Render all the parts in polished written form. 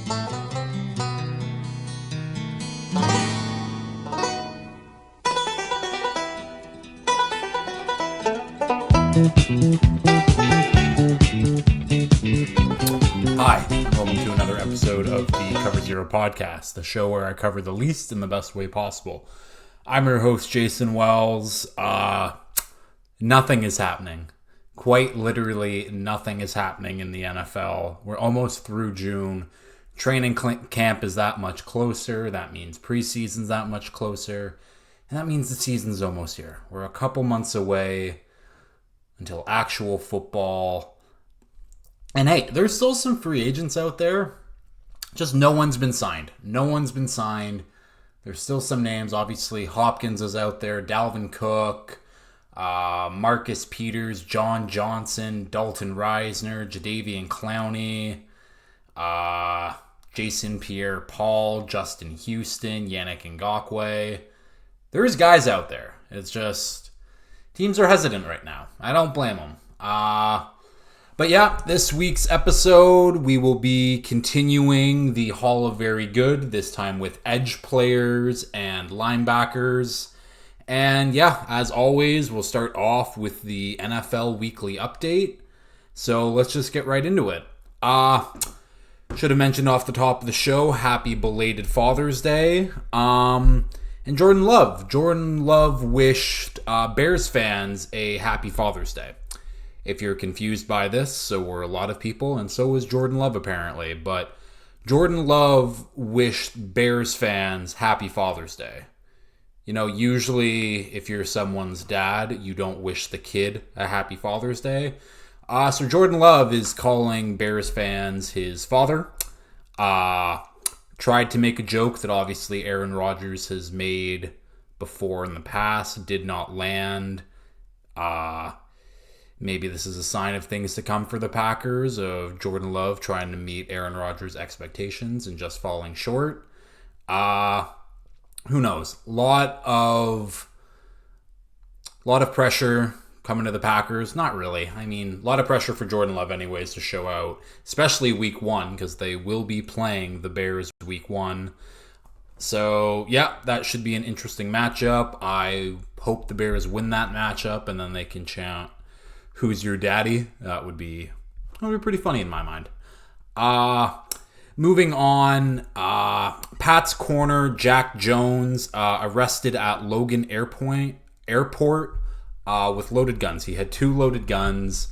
Hi, welcome to another episode of the Cover Zero podcast, the show where I cover the least in the best way possible. I'm your host, Jason Wells. Nothing is happening. Quite literally, nothing is happening in the NFL. We're almost through June. Training camp is that much closer. That means preseason's that much closer. And that means the season's almost here. We're a couple months away until actual football. And hey, there's still some free agents out there. Just no one's been signed. There's still some names. Obviously, Hopkins is out there. Dalvin Cook, Marcus Peters, John Johnson, Dalton Reisner, Jadeveon Clowney, Jason Pierre-Paul, Justin Houston, Yannick Ngakoue. There's guys out there. It's just teams are hesitant right now. I don't blame them. But yeah, this week's episode, we will be continuing the Hall of Very Good, this time with edge players and linebackers. And yeah, as always, we'll start off with the NFL Weekly Update. So let's just get right into it. Should have mentioned off the top of the show, happy belated Father's Day. And Jordan Love wished Bears fans a happy Father's Day. If you're confused by this, so were a lot of people, and so was Jordan Love apparently. But Jordan Love wished Bears fans happy Father's Day. You know, usually if you're someone's dad, you don't wish the kid a happy Father's Day. So Jordan Love is calling Bears fans his father. Tried to make a joke that obviously Aaron Rodgers has made before in the past, did not land. Maybe this is a sign of things to come for the Packers, of Jordan Love trying to meet Aaron Rodgers' expectations and just falling short. Who knows? Lot of pressure coming to the Packers. Not really. I mean, a lot of pressure for Jordan Love anyways to show out, especially week one, because they will be playing the Bears week one. So, yeah, that should be an interesting matchup. I hope the Bears win that matchup, and then they can chant, "Who's your daddy?" That would be pretty funny in my mind. Moving on, Pat's corner, Jack Jones, arrested at Logan Airport with loaded guns. He had 2 loaded guns.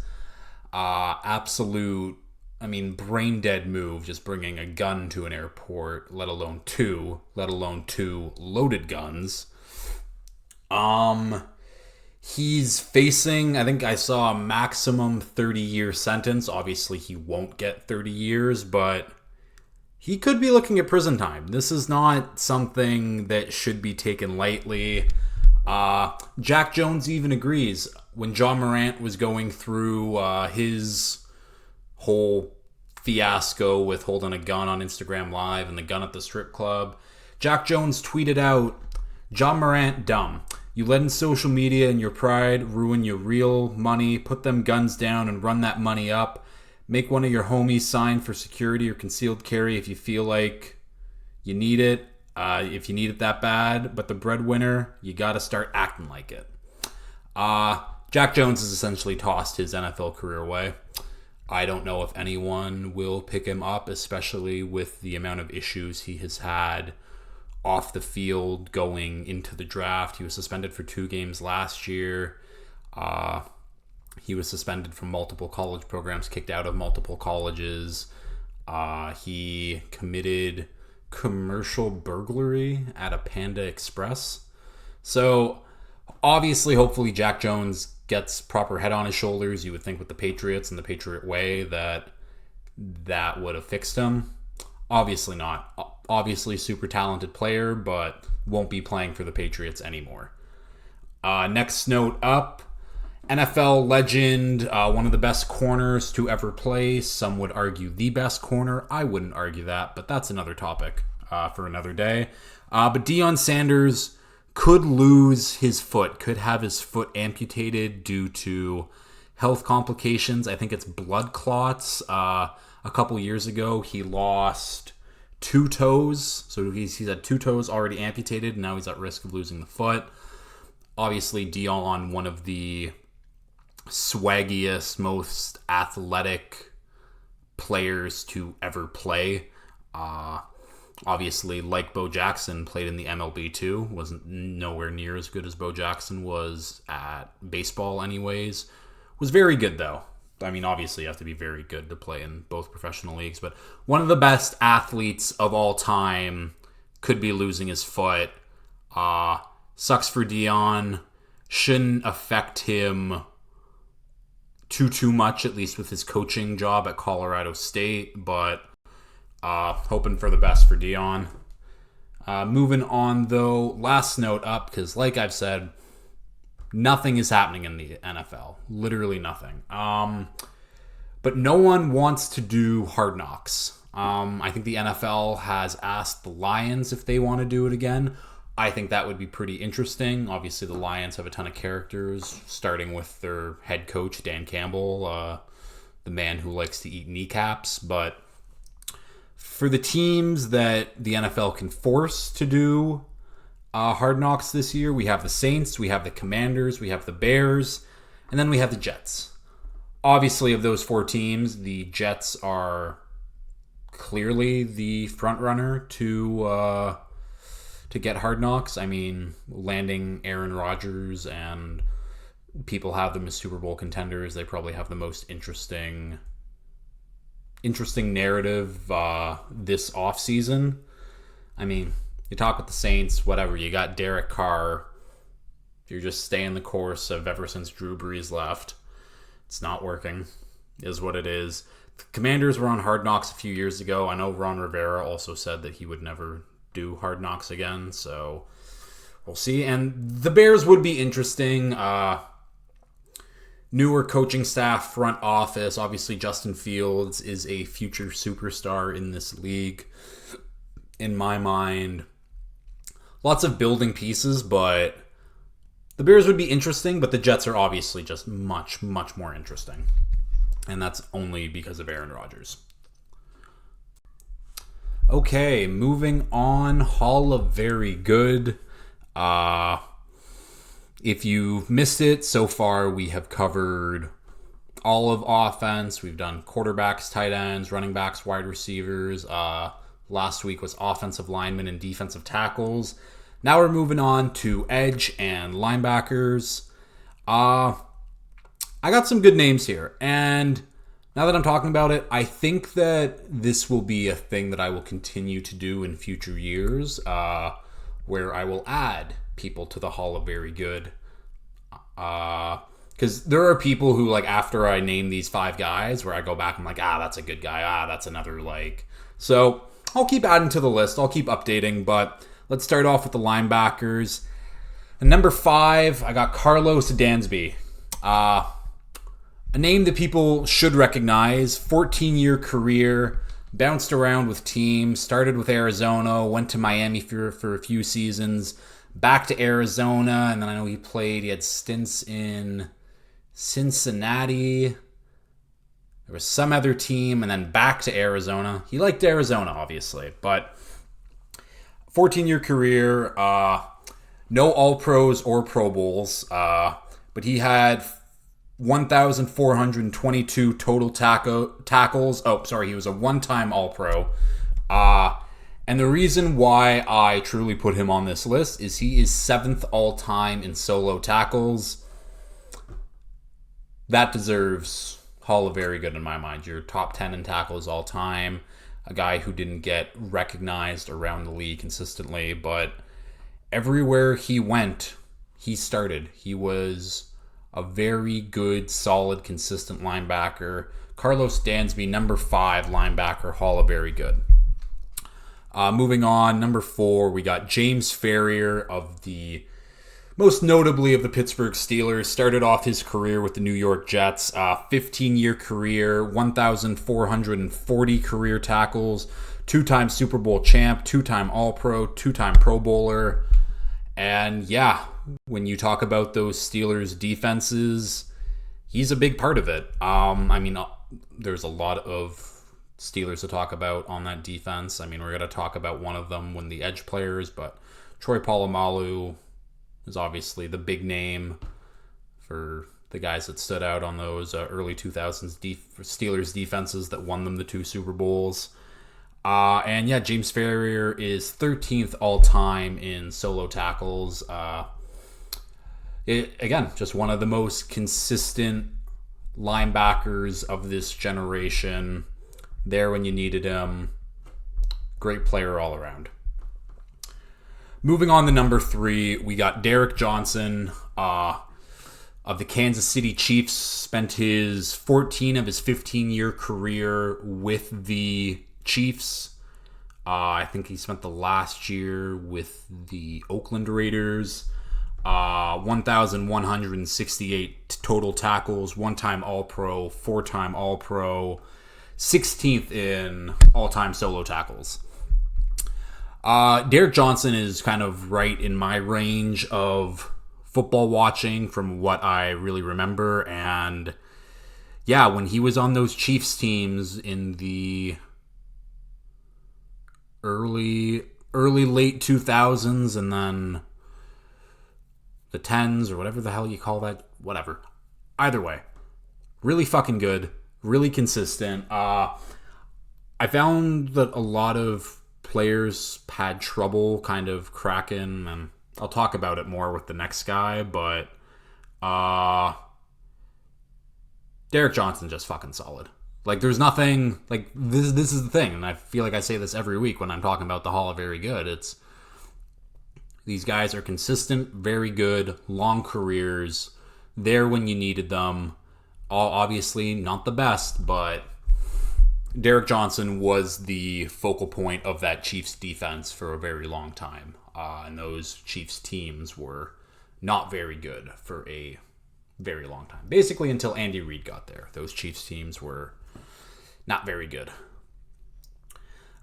Absolute, brain dead move, just bringing a gun to an airport, let alone two loaded guns. He's facing, I think I saw a maximum 30-year sentence. Obviously, he won't get 30 years, but he could be looking at prison time. This is not something that should be taken lightly. Jack Jones even agrees. When John Morant was going through his whole fiasco with holding a gun on Instagram Live and the gun at the strip club, Jack Jones tweeted out, "John Morant, dumb. You let in social media and your pride ruin your real money. Put them guns down and run that money up. Make one of your homies sign for security or concealed carry if you feel like you need it. If you need it that bad. But the breadwinner, you got to start acting like it." Jack Jones has essentially tossed his NFL career away. I don't know if anyone will pick him up, especially with the amount of issues he has had off the field going into the draft. He was suspended for 2 games last year. He was suspended from multiple college programs, kicked out of multiple colleges. He committed commercial burglary at a Panda Express. So obviously, hopefully Jack Jones gets proper head on his shoulders. You would think with the Patriots and the Patriot way that would have fixed him. Obviously not. Obviously super talented player, but won't be playing for the Patriots anymore. Next note up, NFL legend, one of the best corners to ever play. Some would argue the best corner. I wouldn't argue that, but that's another topic for another day. But Deion Sanders could lose his foot, could have his foot amputated due to health complications. I think it's blood clots. A couple years ago, he lost 2 toes. So he's had 2 toes already amputated, and now he's at risk of losing the foot. Obviously, Dion, one of the swaggiest, most athletic players to ever play. Obviously, like Bo Jackson, played in the MLB too. Wasn't nowhere near as good as Bo Jackson was at baseball anyways. Was very good though. I mean, obviously you have to be very good to play in both professional leagues, but one of the best athletes of all time could be losing his foot. Sucks for Dion. Shouldn't affect him too much, at least with his coaching job at Colorado State, but hoping for the best for Dion. Moving on, though, last note up, because like I've said, nothing is happening in the NFL. Literally nothing. But no one wants to do Hard Knocks. I think the NFL has asked the Lions if they want to do it again. I think that would be pretty interesting. Obviously, the Lions have a ton of characters, starting with their head coach, Dan Campbell, the man who likes to eat kneecaps. But for the teams that the NFL can force to do Hard Knocks this year, we have the Saints, we have the Commanders, we have the Bears, and then we have the Jets. Obviously, of those 4 teams, the Jets are clearly the front runner to get Hard Knocks. I mean, landing Aaron Rodgers, and people have them as Super Bowl contenders. They probably have the most interesting narrative this offseason. I mean, you talk with the Saints, whatever. You got Derek Carr. You're just staying the course of ever since Drew Brees left. It's not working, is what it is. The Commanders were on Hard Knocks a few years ago. I know Ron Rivera also said that he would never do Hard Knocks again, so we'll see. And the Bears would be interesting. Newer coaching staff, front office. Obviously, Justin Fields is a future superstar in this league, in my mind. Lots of building pieces, but the Bears would be interesting, but the Jets are obviously just much, much more interesting. And that's only because of Aaron Rodgers. Okay, moving on. Hall of Very Good. If you've missed it, so far we have covered all of offense. We've done quarterbacks, tight ends, running backs, wide receivers. Last week was offensive linemen and defensive tackles. Now we're moving on to edge and linebackers. I got some good names here, and now that I'm talking about it, I think that this will be a thing that I will continue to do in future years, where I will add people to the Hall of Very Good. Because there are people who, like, after I name these 5 guys, where I go back and I'm like, that's a good guy, that's another, like... So I'll keep adding to the list, I'll keep updating, but let's start off with the linebackers. And number 5, I got Carlos Dansby. A name that people should recognize. 14-year career, bounced around with teams, started with Arizona, went to Miami for a few seasons, back to Arizona, and then I know he had stints in Cincinnati. There was some other team, and then back to Arizona. He liked Arizona, obviously, but 14-year career, no All-Pros or Pro Bowls, but he had 1,422 total tackles. He was a one-time All-Pro. And the reason why I truly put him on this list is he is 7th all-time in solo tackles. That deserves Hall of Very Good in my mind. You're top 10 in tackles all time. A guy who didn't get recognized around the league consistently, but everywhere he went, he started. He was a very good, solid, consistent linebacker. Carlos Dansby, number 5 linebacker, Hall of Very Good. Moving on, number 4, we got James Ferrier, of the most notably of the Pittsburgh Steelers. Started off his career with the New York Jets. 15-year career, 1,440 career tackles, 2-time Super Bowl champ, 2-time All-Pro, 2-time Pro Bowler. And yeah, when you talk about those Steelers defenses, he's a big part of it. There's a lot of Steelers to talk about on that defense. I mean, we're going to talk about one of them when the edge players, but Troy Polamalu is obviously the big name for the guys that stood out on those early 2000s Steelers defenses that won them the 2 Super Bowls. And yeah, James Farrier is 13th all-time in solo tackles. Again, just one of the most consistent linebackers of this generation. There when you needed him. Great player all around. Moving on to number 3, we got Derek Johnson of the Kansas City Chiefs. Spent his 14 of his 15-year career with the Chiefs. I think he spent the last year with the Oakland Raiders. 1,168 total tackles, 1-time All-Pro, 4-time All-Pro, 16th in all-time solo tackles. Derek Johnson is kind of right in my range of football watching from what I really remember. And yeah, when he was on those Chiefs teams in the early late 2000s and then the 10s or whatever the hell you call that, whatever. Either way, really fucking good, really consistent. I found that a lot of players had trouble kind of cracking, and I'll talk about it more with the next guy, but Derek Johnson just fucking solid. Like, there's nothing, like, this is the thing, and I feel like I say this every week when I'm talking about the Hall of Very Good. It's, these guys are consistent, very good, long careers, there when you needed them. All obviously not the best, but Derek Johnson was the focal point of that Chiefs defense for a very long time. And those Chiefs teams were not very good for a very long time. Basically until Andy Reid got there. Those Chiefs teams were not very good.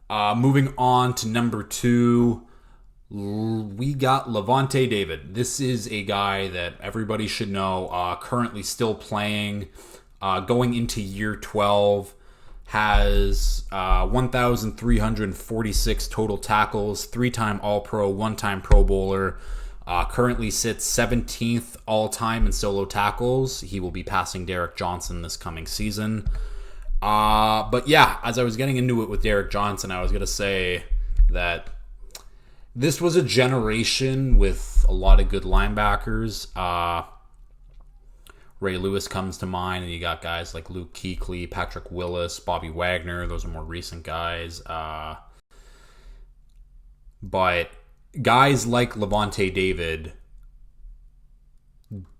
Moving on to number 2, we got Levante David. This is a guy that everybody should know, currently still playing, going into year 12, has 1,346 total tackles, 3-time All-Pro, 1-time Pro Bowler, currently sits 17th all-time in solo tackles. He will be passing Derek Johnson this coming season. But yeah, as I was getting into it with Derek Johnson, I was going to say that this was a generation with a lot of good linebackers. Ray Lewis comes to mind, and you got guys like Luke Kuechly, Patrick Willis, Bobby Wagner. Those are more recent guys. But guys like Levante David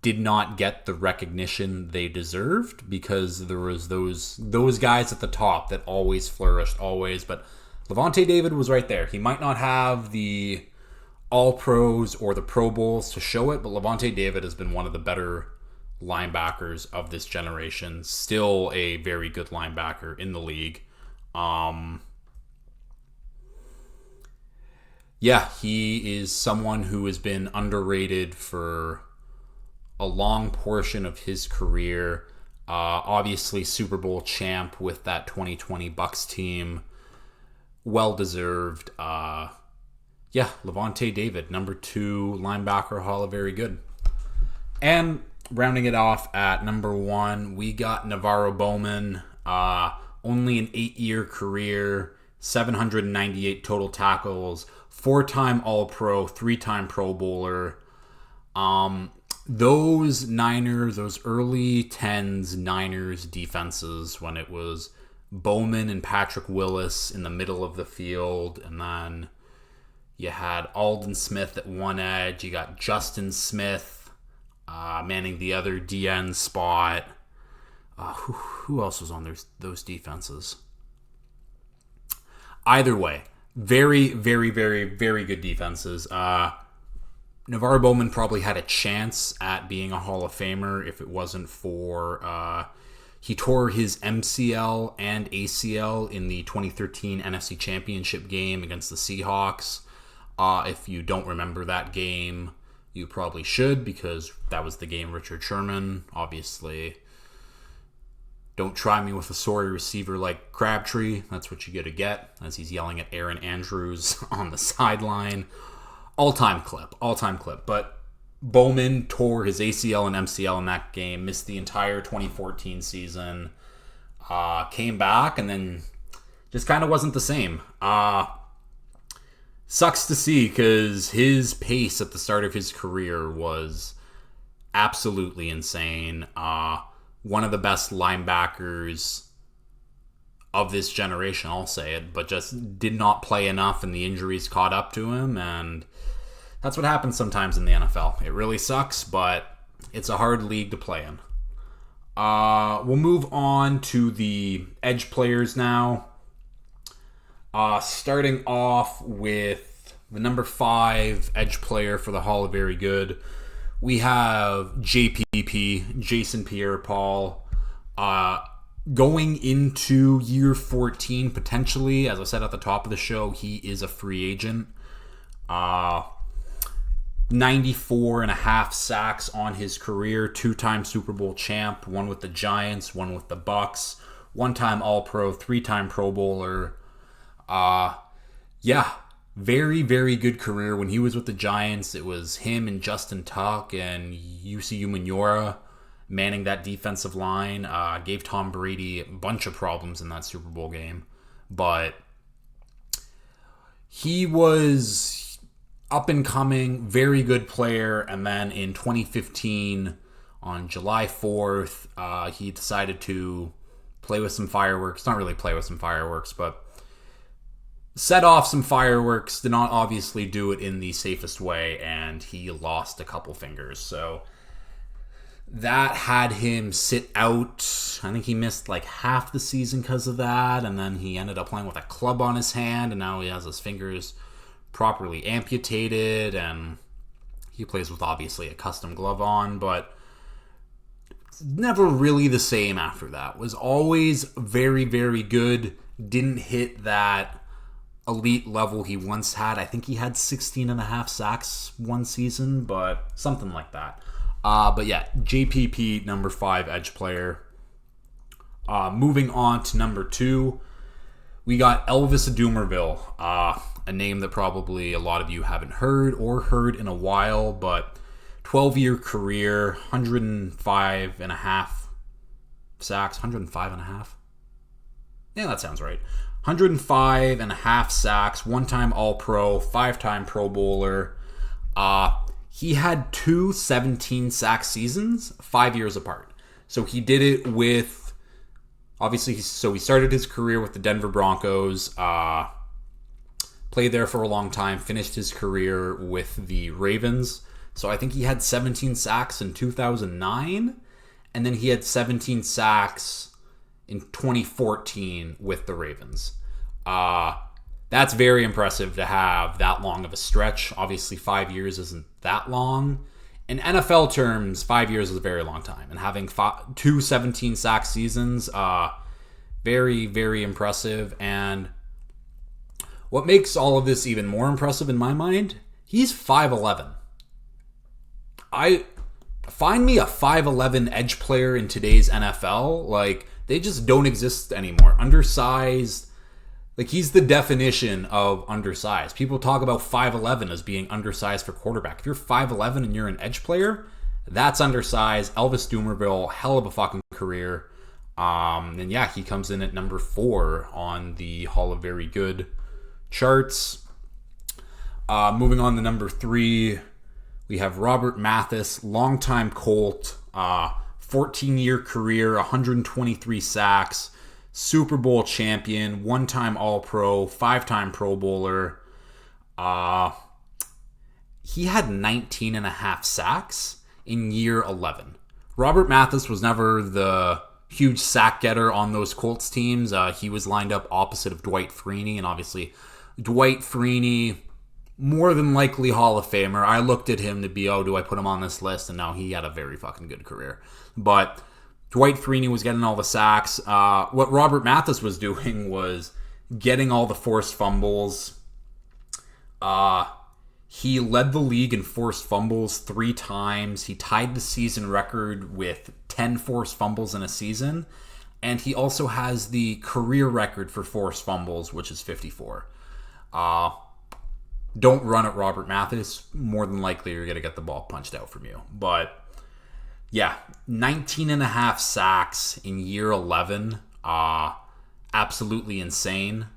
did not get the recognition they deserved because there was those guys at the top that always flourished, always. But Levante David was right there. He might not have the All-Pros or the Pro Bowls to show it, but Levante David has been one of the better linebackers of this generation. Still a very good linebacker in the league. Yeah, he is someone who has been underrated for a long portion of his career. Obviously Super Bowl champ with that 2020 Bucks team. Well deserved. Yeah, Levante David, number 2 linebacker, Hall of Very Good. And rounding it off at number 1, we got Navarro Bowman. Only an 8-year career, 798 total tackles, 4-time All-Pro, 3-time Pro Bowler. Those Niners, those early 10s Niners defenses, when it was Bowman and Patrick Willis in the middle of the field, and then you had Aldon Smith at one edge, you got Justin Smith manning the other DN spot. Who else was on those defenses? Either way, very, very, very, very good defenses. Navarro Bowman probably had a chance at being a Hall of Famer if it wasn't for he tore his MCL and ACL in the 2013 NFC Championship game against the Seahawks. If you don't remember that game, you probably should, because that was the game Richard Sherman obviously Don't try me with a sorry receiver like Crabtree. That's what you get, as he's yelling at Aaron Andrews on the sideline. All-time clip. But Bowman tore his ACL and MCL in that game, missed the entire 2014 season, came back, and then just kind of wasn't the same. Sucks to see, because his pace at the start of his career was absolutely insane. One of the best linebackers of this generation, I'll say it, but just did not play enough, and the injuries caught up to him, and that's what happens sometimes in the NFL. It really sucks, but it's a hard league to play in. We'll move on to the edge players now. Starting off with the number 5 edge player for the Hall of Very Good. We have JPP, Jason Pierre-Paul, going into year 14 potentially. As I said at the top of the show, he is a free agent. 94 and a half sacks on his career, 2-time Super Bowl champ, one with the Giants, one with the Bucks, 1-time All-Pro, 3-time Pro Bowler. Very, very good career. When he was with the Giants, it was him and Justin Tuck and UCU Manura manning that defensive line. Gave Tom Brady a bunch of problems in that Super Bowl game. But he was up and coming, very good player. And then in 2015, on July 4th, he decided to play with some fireworks. Not really play with some fireworks, but set off some fireworks. Did not obviously do it in the safest way, and he lost a couple fingers. So that had him sit out. I think he missed like half the season because of that, and then he ended up playing with a club on his hand, and now he has his fingers properly amputated, and he plays with obviously a custom glove on, but never really the same after that. Was always very, very good. Didn't hit that elite level he once had. I think he had 16 and a half sacks one season, but something like that. But yeah, JPP, number 5 edge player. Moving on to number 2, we got Elvis Dumervil, a name that probably a lot of you haven't heard in a while, but 12-year career, 105 and a half sacks, 105 and a half? Yeah, that sounds right. 105 and a half sacks, 1-time All-Pro, 5-time Pro Bowler. He had 2 17-sack seasons, 5 years apart. So he did it with, obviously, so he started his career with the Denver Broncos, played there for a long time, finished his career with the Ravens. So I think he had 17 sacks in 2009, and then he had 17 sacks in 2014 with the Ravens. That's very impressive to have that long of a stretch. Obviously, 5 years isn't that long. In NFL terms, 5 years is a very long time. And having 2 17-sack seasons, very, very impressive. And what makes all of this even more impressive in my mind, he's 5'11". Find me a 5'11" edge player in today's NFL. Like, they just don't exist anymore. Undersized. Like, he's the definition of undersized. People talk about 5'11" as being undersized for quarterback. If you're 5'11" and you're an edge player, that's undersized. Elvis Dumervil, hell of a fucking career. And yeah, he comes in at number 4 on the Hall of Very Good charts. Moving on to number 3, we have Robert Mathis, longtime Colt, 14-year career, 123 sacks, Super Bowl champion, 1-time All-Pro, 5-time Pro Bowler. He had 19 and a half sacks in year 11. Robert Mathis was never the huge sack getter on those Colts teams. He was lined up opposite of Dwight Freeney, and obviously Dwight Freeney, more than likely Hall of Famer. I looked at him to be, do I put him on this list? And no, he had a very fucking good career. But Dwight Freeney was getting all the sacks. What Robert Mathis was doing was getting all the forced fumbles. He led the league in forced fumbles 3 times. He tied the season record with 10 forced fumbles in a season. And he also has the career record for forced fumbles, which is 54. Don't run at Robert Mathis. More than likely, you're going to get the ball punched out from you. But yeah, 19 and a half sacks in year 11. Absolutely insane.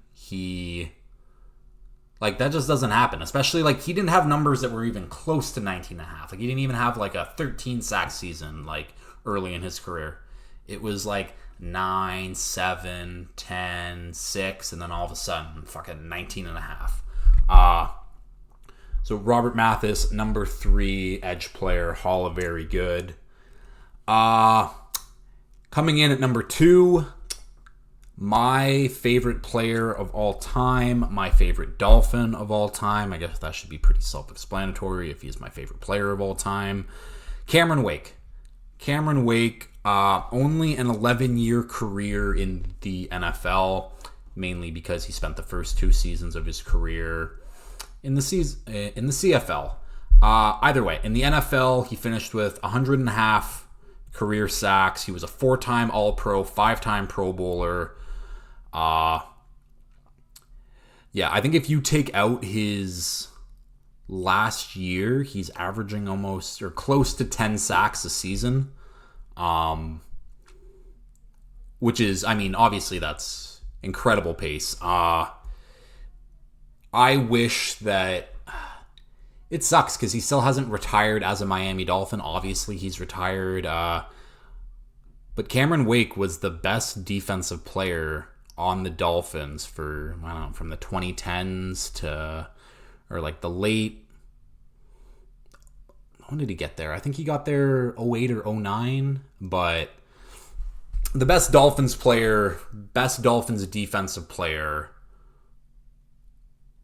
That just doesn't happen. Especially, he didn't have numbers that were even close to 19 and a half. He didn't even have, a 13 sack season, early in his career. It was, 9, 7, 10, 6, and then all of a sudden, fucking 19 and a half. So Robert Mathis, number 3 edge player, Hall of Very Good. Coming in at number 2, my favorite player of all time, my favorite Dolphin of all time. I guess that should be pretty self-explanatory if he's my favorite player of all time. Cameron Wake. Only an 11-year career in the NFL, mainly because he spent the first 2 seasons of his career in the CFL. Either way, in the NFL, he finished with 100.5 career sacks. He was a 4-time All-Pro, 5-time Pro Bowler. I think if you take out his last year, he's averaging almost or close to 10 sacks a season. Which is, obviously that's incredible pace. I wish that it sucks because he still hasn't retired as a Miami Dolphin. Obviously, he's retired. But Cameron Wake was the best defensive player on the Dolphins for, from the 2010s to, the late. When did he get there? I think he got there 08 or 09. But the best Dolphins defensive player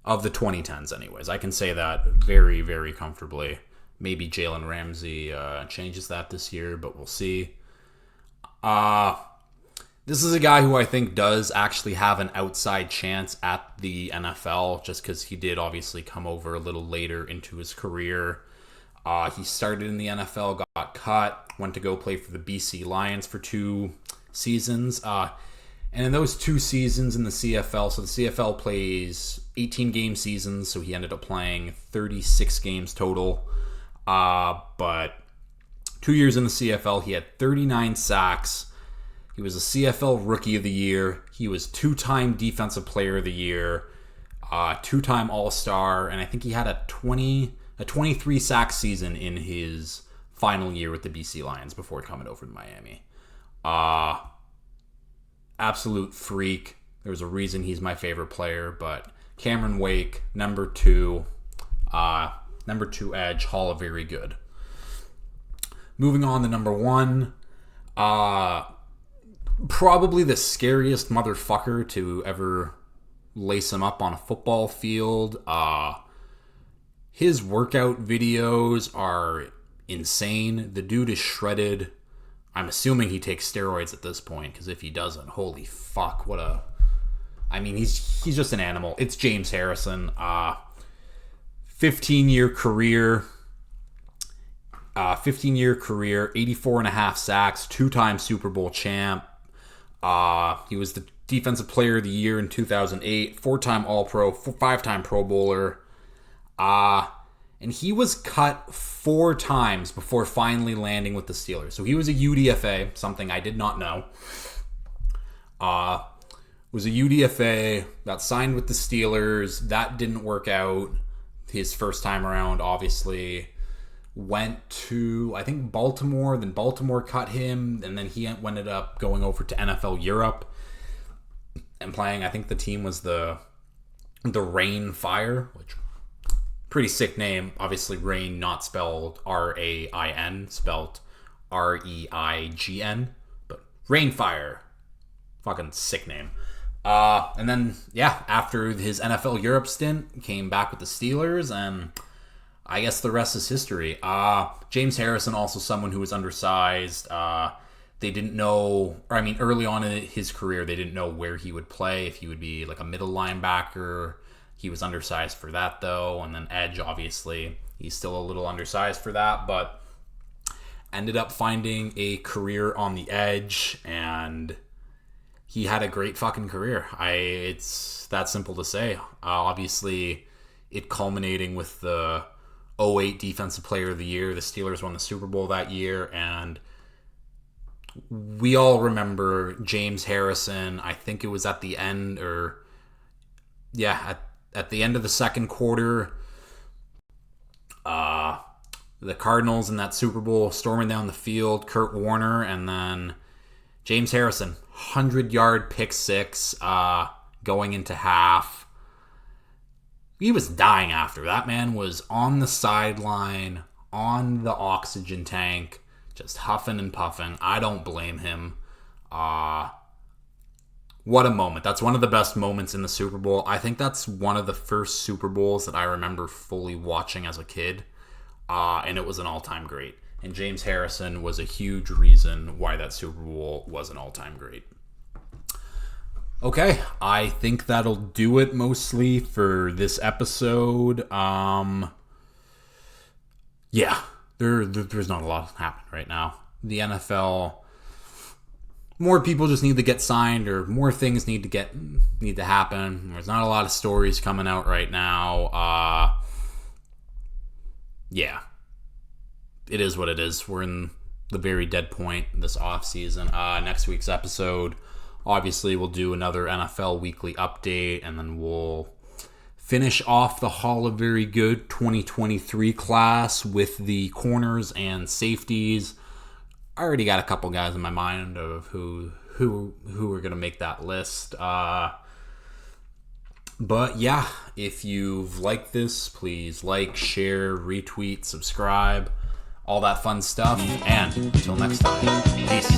of the 2010s, anyways. I can say that very, very comfortably. Maybe Jalen Ramsey changes that this year, but we'll see. This is a guy who I think does actually have an outside chance at the NFL, just because he did obviously come over a little later into his career. He started in the NFL, got cut, went to go play for the BC Lions for 2 seasons. And in those 2 seasons in the CFL, so the CFL plays 18-game seasons, so he ended up playing 36 games total. But 2 years in the CFL, he had 39 sacks. He was a CFL Rookie of the Year. He was 2-time Defensive Player of the Year, 2-time All-Star, and I think he had a 23 sack season in his final year with the BC Lions before coming over to Miami. Absolute freak. There's a reason he's my favorite player, but Cameron Wake, number 2 edge, Hall of Very Good. Moving on to number 1, probably the scariest motherfucker to ever lace him up on a football field. His workout videos are insane. The dude is shredded. I'm assuming he takes steroids at this point, because if he doesn't, holy fuck, he's just an animal. It's James Harrison. 15-year career, 84.5 sacks, 2-time Super Bowl champ. He was the Defensive Player of the Year in 2008, 4-time All-Pro, 5-time Pro Bowler. And he was cut 4 times before finally landing with the Steelers. So he was a UDFA, something I did not know. Was a UDFA, got signed with the Steelers. That didn't work out his first time around, obviously. Went to, I think, Baltimore. Then Baltimore cut him. And then he ended up going over to NFL Europe and playing, I think the team was the Rain Fire, which... pretty sick name. Obviously, Rain not spelled R-A-I-N, spelled R-E-I-G-N. But Rainfire. Fucking sick name. And then, after his NFL Europe stint, came back with the Steelers, and I guess the rest is history. James Harrison, also someone who was undersized. They didn't know, early on in his career, they didn't know where he would play, if he would be like a middle linebacker. He was undersized for that, though. And then edge, obviously. He's still a little undersized for that, but ended up finding a career on the edge. And he had a great fucking career. It's that simple to say. Obviously, it culminating with the '08 Defensive Player of the Year. The Steelers won the Super Bowl that year, and we all remember James Harrison. I think it was at the end, at the end of the second quarter. The Cardinals in that Super Bowl storming down the field, Kurt Warner, and then James Harrison, 100-yard pick six, going into half. He was dying after. That man was on the sideline, on the oxygen tank, just huffing and puffing. I don't blame him. What a moment. That's one of the best moments in the Super Bowl. I think that's one of the first Super Bowls that I remember fully watching as a kid. And it was an all-time great. And James Harrison was a huge reason why that Super Bowl was an all-time great. Okay, I think that'll do it mostly for this episode. There's not a lot happening right now. The NFL, more people just need to get signed, or more things need to happen. There's not a lot of stories coming out right now. It is what it is. We're in the very dead point this offseason. Next week's episode, obviously, we'll do another NFL weekly update, and then we'll finish off the Hall of Very Good 2023 class with the corners and safeties. I already got a couple guys in my mind of who are going to make that list. But yeah, if you've liked this, please like, share, retweet, subscribe, all that fun stuff. And until next time, peace.